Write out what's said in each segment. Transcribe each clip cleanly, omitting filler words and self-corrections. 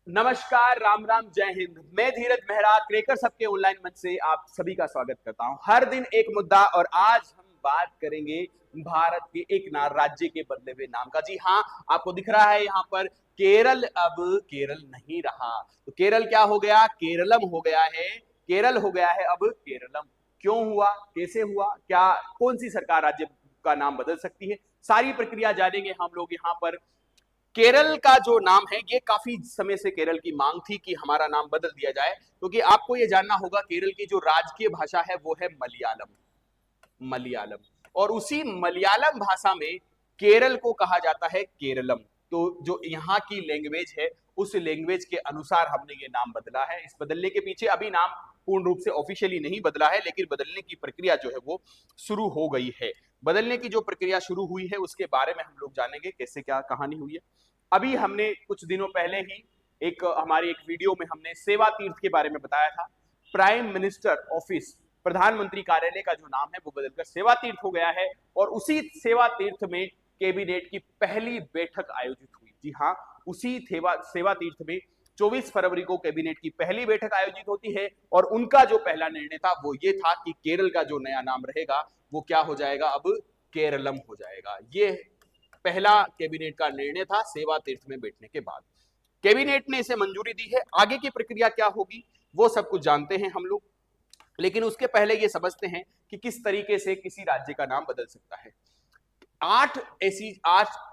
नमस्कार, राम राम, जय हिंद। मैं धीरज मेहरा क्रेकर सबके ऑनलाइन मंच से आप सभी का स्वागत करता हूं। हर दिन एक मुद्दा और आज हम बात करेंगे भारत के एक राज्य के बदले हुए नाम का। जी हाँ, आपको दिख रहा है यहाँ पर केरल अब केरल नहीं रहा। तो केरल क्या हो गया? केरलम हो गया है। केरल हो गया है अब केरलम। क्यों हुआ, कैसे हुआ, क्या कौन सी सरकार राज्य का नाम बदल सकती है, सारी प्रक्रिया जानेंगे हम लोग यहाँ पर। केरल का जो नाम है, ये काफी समय से केरल की मांग थी कि हमारा नाम बदल दिया जाए, क्योंकि आपको ये जानना होगा केरल की जो राजकीय भाषा है वो है मलयालम। मलयालम और उसी मलयालम भाषा में केरल को कहा जाता है केरलम। तो जो यहाँ की लैंग्वेज है उस लैंग्वेज के अनुसार हमने ये नाम बदला है। इस बदलने के पीछे अभी नाम पूर्ण रूप से ऑफिशियली नहीं बदला है, लेकिन बदलने की प्रक्रिया जो है वो शुरू हो गई है। बदलने की जो प्रक्रिया शुरू हुई है उसके बारे में हम लोग जानेंगे कैसे क्या कहानी हुई है। अभी हमने कुछ दिनों पहले ही हमारी एक वीडियो में हमने सेवा तीर्थ के बारे में बताया था। प्राइम मिनिस्टर ऑफिस, प्रधानमंत्री कार्यालय का जो नाम है वो बदलकर सेवा तीर्थ हो गया है। और उसी सेवा तीर्थ में कैबिनेट की पहली बैठक आयोजित हुई। जी हाँ, उसी सेवा तीर्थ में 24 फरवरी को कैबिनेट की पहली बैठक आयोजित होती है। और उनका जो पहला निर्णय था वो ये था कि केरल का जो नया नाम रहेगा वो क्या हो जाएगा, अब केरलम हो जाएगा। ये पहला कैबिनेट का निर्णय था सेवा तीर्थ में बैठने के बाद। कैबिनेट ने इसे मंजूरी दी है। आगे की प्रक्रिया क्या होगी वो सब कुछ जानते हैं हम लोग, लेकिन उसके पहले ये समझते हैं कि किस तरीके से किसी राज्य का नाम बदल सकता है। 8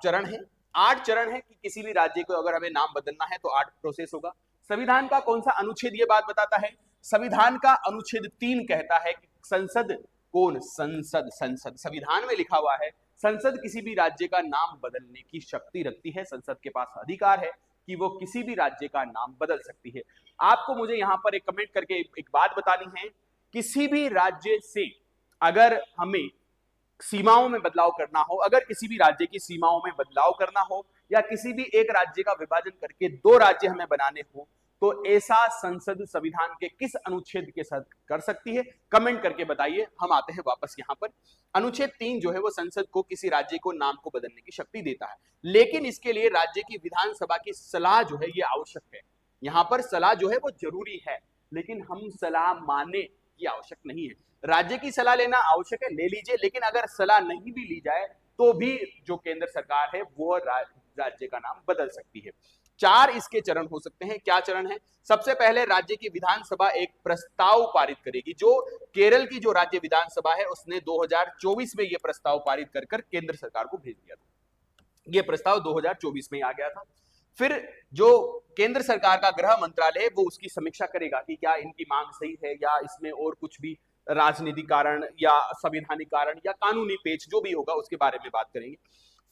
चरण है। 8 चरण है कि किसी भी राज्य को अगर हमें नाम बदलना है तो 8 प्रोसेस होगा। संविधान का कौन सा अनुच्छेद ये बात बताता है? संविधान का अनुच्छेद 3 कहता है कि संसद, कौन? संसद। संसद संविधान में लिखा हुआ है संसद किसी भी राज्य का नाम बदलने की शक्ति रखती है। संसद के पास अधिकार है कि वो किसी भी राज्य का नाम बदल सकती है। आपको मुझे यहां पर एक कमेंट करके एक बात बतानी है। किसी भी राज्य से अगर हमें सीमाओं में बदलाव करना हो, अगर किसी भी राज्य की सीमाओं में बदलाव करना हो, या किसी भी एक राज्य का विभाजन करके 2 राज्य हमें बनाने हो, तो ऐसा संसद संविधान के किस अनुच्छेद के साथ कर सकती है? कमेंट करके बताइए। हम आते हैं वापस यहां पर। अनुच्छेद 3 जो है वो संसद को किसी राज्य को नाम को बदलने की शक्ति देता है, लेकिन इसके लिए राज्य की विधानसभा की सलाह जो है ये आवश्यक है। यहां पर सलाह जो है वो जरूरी है, लेकिन हम सलाह माने ये आवश्यक नहीं है। राज्य की सलाह लेना आवश्यक है, ले लीजिए, लेकिन अगर सलाह नहीं भी ली जाए तो भी जो केंद्र सरकार है वो राज्य का नाम बदल सकती है। 4 इसके चरण हो सकते हैं। क्या चरण है? सबसे पहले राज्य की विधानसभा एक प्रस्ताव पारित करेगी। जो केरल की जो राज्य विधानसभा है उसने 2024 में यह प्रस्ताव पारित कर केंद्र सरकार को भेज दिया था। यह प्रस्ताव 2024 में आ गया था। फिर जो केंद्र सरकार का गृह मंत्रालय है वो उसकी समीक्षा करेगा कि क्या इनकी मांग सही है या इसमें और कुछ भी राजनीतिक कारण या संवैधानिक कारण या कानूनी पेच जो भी होगा उसके बारे में बात करेंगे।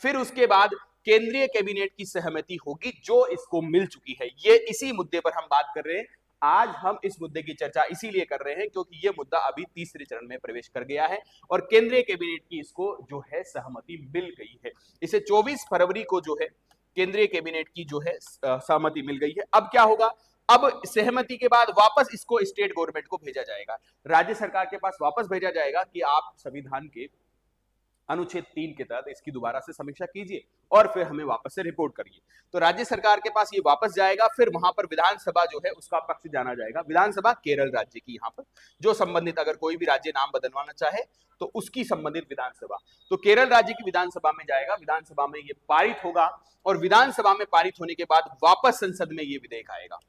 फिर उसके बाद केंद्रीय कैबिनेट की सहमति होगी जो इसको मिल चुकी है। ये इसी मुद्दे पर हम बात कर रहे हैं। आज हम इस मुद्दे की चर्चा इसीलिए कर रहे हैं क्योंकि ये मुद्दा अभी तीसरे चरण में प्रवेश कर गया है और केंद्रीय कैबिनेट की इसको जो है सहमति मिल गई है। इसे 24 फरवरी को जो है केंद्रीय कैबिनेट की जो है सहमति मिल गई है। अब क्या होगा? अब सहमति के बाद वापस इसको स्टेट गवर्नमेंट को भेजा जाएगा, राज्य सरकार के पास वापस भेजा जाएगा कि आप संविधान के अनुच्छेद 3 के तहत इसकी दोबारा से समीक्षा कीजिए और फिर हमें वापस से रिपोर्ट करिए। तो राज्य सरकार के पास ये वापस जाएगा। फिर वहां पर विधानसभा जो है उसका पक्ष जाना जाएगा। विधानसभा केरल राज्य की, यहाँ पर जो संबंधित अगर कोई भी राज्य नाम बदलवाना चाहे तो उसकी संबंधित विधानसभा, तो केरल राज्य की विधानसभा में जाएगा। विधानसभा में ये पारित होगा और विधानसभा में पारित होने के बाद वापस संसद में ये विधेयक आएगा।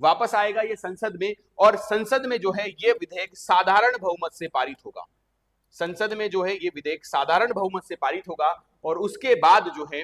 वापस आएगा ये संसद में, और संसद में जो है ये विधेयक साधारण बहुमत से पारित होगा। संसद में जो है ये विधेयक साधारण बहुमत से पारित होगा और उसके बाद जो है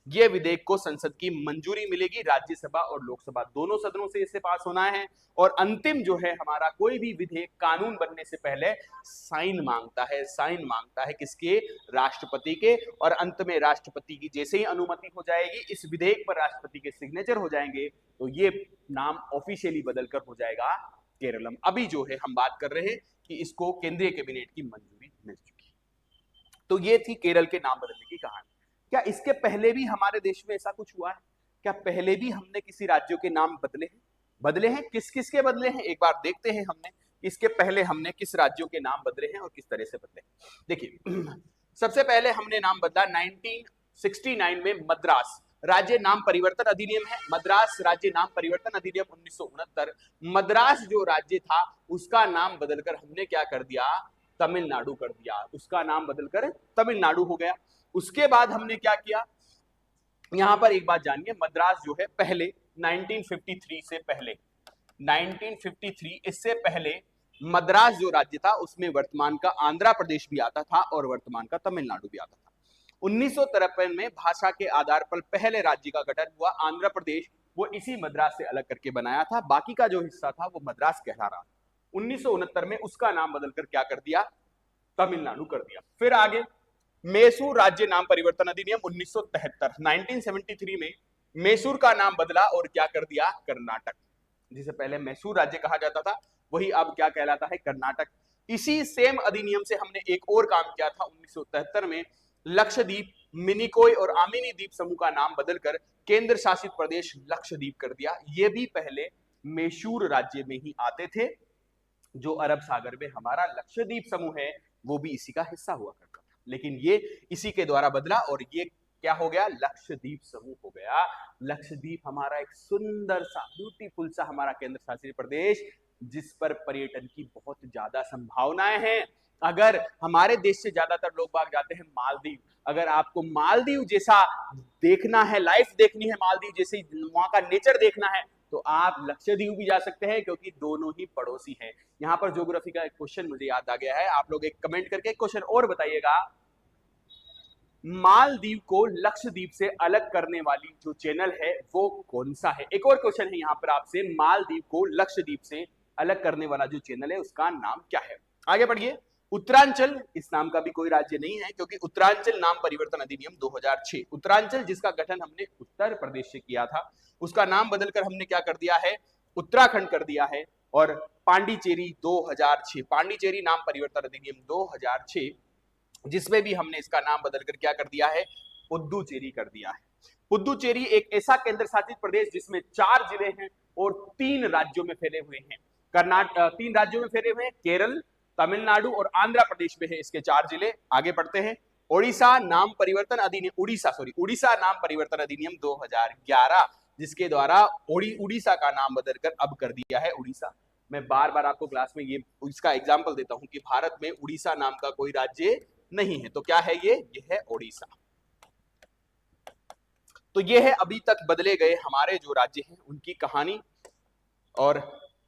ये विधेयक को संसद की मंजूरी मिलेगी। राज्यसभा और लोकसभा दोनों सदनों से इसे पास होना है। और अंतिम जो है हमारा कोई भी विधेयक कानून बनने से पहले साइन मांगता है। साइन मांगता है किसके? राष्ट्रपति के। और अंत में राष्ट्रपति की जैसे ही अनुमति हो जाएगी, इस विधेयक पर राष्ट्रपति के सिग्नेचर हो जाएंगे, तो ये नाम ऑफिशियली बदलकर हो जाएगा केरलम। अभी जो है हम बात कर रहे हैं कि इसको केंद्रीय कैबिनेट की मंजूरी मिल चुकी है। तो ये थी केरल के नाम बदलने की कहानी। क्या इसके पहले भी हमारे देश में ऐसा कुछ हुआ है? क्या पहले भी हमने किसी राज्यों के नाम बदले हैं? बदले हैं? किस किस के बदले हैं एक बार देखते हैं। हमने इसके पहले हमने किस राज्यों के नाम बदले हैं और किस तरह से बदले हैं। देखिए सबसे पहले हमने नाम बदला 1969 में मद्रास। राज्य नाम परिवर्तन अधिनियम है, मद्रास राज्य नाम परिवर्तन अधिनियम 1969। मद्रास जो राज्य था उसका नाम बदलकर हमने क्या कर दिया, तमिलनाडु कर दिया, उसका नाम बदलकर तमिलनाडु हो गया। उसके बाद हमने क्या किया, यहां पर एक बात जानिए, मद्रास जो है पहले 1953 से पहले 1953 इससे पहले मद्रास जो राज्य था उसमें वर्तमान का आंध्र प्रदेश भी आता था और वर्तमान का तमिलनाडु भी आता था। 1953 में भाषा के आधार पर पहले राज्य का गठन हुआ, आंध्र प्रदेश वो इसी मद्रास से अलग करके बनाया था, बाकी का जो हिस्सा था वो मद्रास कहला रहा। 1969 में उसका नाम बदलकर क्या कर दिया, तमिलनाडु कर दिया। फिर आगे मैसूर राज्य नाम परिवर्तन अधिनियम 1973, 1973 में मैसूर का नाम बदला और क्या कर दिया, कर्नाटक। जिसे पहले मैसूर राज्य कहा जाता था वही अब क्या कहलाता है, कर्नाटक। इसी सेम अधिनियम से हमने एक और काम किया था 1973 में, लक्षद्वीप, मिनिकोय और आमिनी द्वीप समूह का नाम बदलकर केंद्र शासित प्रदेश लक्षद्वीप कर दिया। ये भी पहले मैसूर राज्य में ही आते थे। जो अरब सागर में हमारा लक्षद्वीप समूह है वो भी इसी का हिस्सा हुआ करता था, लेकिन ये इसी के द्वारा बदला और ये क्या हो गया, लक्षद्वीप समूह हो गया। लक्षद्वीप हमारा एक सुंदर सा ब्यूटीफुल सा हमारा केंद्र शासित प्रदेश, जिस पर पर्यटन की बहुत ज्यादा संभावनाएं हैं। अगर हमारे देश से ज्यादातर लोग बाग जाते हैं मालदीव, अगर आपको मालदीव जैसा देखना है, लाइफ देखनी है, मालदीव जैसे वहां का नेचर देखना है, तो आप लक्षद्वीप भी जा सकते हैं क्योंकि दोनों ही पड़ोसी हैं। यहाँ पर ज्योग्राफी का एक क्वेश्चन मुझे याद आ गया है, आप लोग एक कमेंट करके एक क्वेश्चन और बताइएगा, मालदीव को लक्षद्वीप से अलग करने वाली जो चैनल है वो कौन सा है। एक और क्वेश्चन है यहाँ पर आपसे, मालदीव को लक्षद्वीप से अलग करने वाला जो चैनल है उसका नाम क्या है। आगे बढ़िए, उत्तरांचल, इस नाम का भी कोई राज्य नहीं है क्योंकि उत्तरांचल नाम परिवर्तन अधिनियम 2006, उत्तरांचल जिसका गठन हमने उत्तर प्रदेश से किया था उसका नाम बदलकर हमने क्या कर दिया है, उत्तराखंड कर दिया है। और पांडिचेरी 2006, पांडिचेरी नाम परिवर्तन अधिनियम 2006 जिसमें भी हमने इसका नाम बदलकर क्या कर दिया है, पुद्दुचेरी कर दिया है। पुद्दुचेरी एक ऐसा केंद्र शासित प्रदेश जिसमें 4 जिले हैं और 3 राज्यों में फैले हुए हैं। कर्नाटक 3 राज्यों में फैले हुए हैं, केरल, तमिलनाडु और आंध्र प्रदेश में है इसके 4 जिले। आगे बढ़ते हैं, उड़ीसा नाम परिवर्तन अधिनियम, उड़ीसा नाम परिवर्तन अधिनियम 2011 जिसके द्वारा उड़ीसा का नाम बदलकर अब कर दिया है उड़ीसा। मैं बार बार आपको क्लास में ये इसका एग्जाम्पल देता हूं कि भारत में उड़ीसा नाम का कोई राज्य नहीं है, तो क्या है ये है उड़ीसा। तो ये है अभी तक बदले गए हमारे जो राज्य हैं उनकी कहानी। और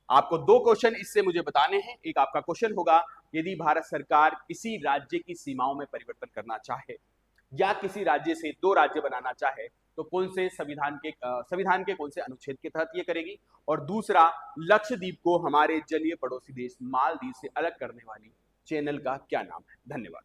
आपको 2 क्वेश्चन इससे मुझे बताने हैं। एक आपका क्वेश्चन होगा, यदि भारत सरकार किसी राज्य की सीमाओं में परिवर्तन करना चाहे या किसी राज्य से 2 राज्य बनाना चाहे तो कौन से संविधान के कौन से अनुच्छेद के तहत ये करेगी। और दूसरा, लक्षद्वीप को हमारे जलीय पड़ोसी देश मालदीव से अलग करने वाली चैनल का क्या नाम है। धन्यवाद।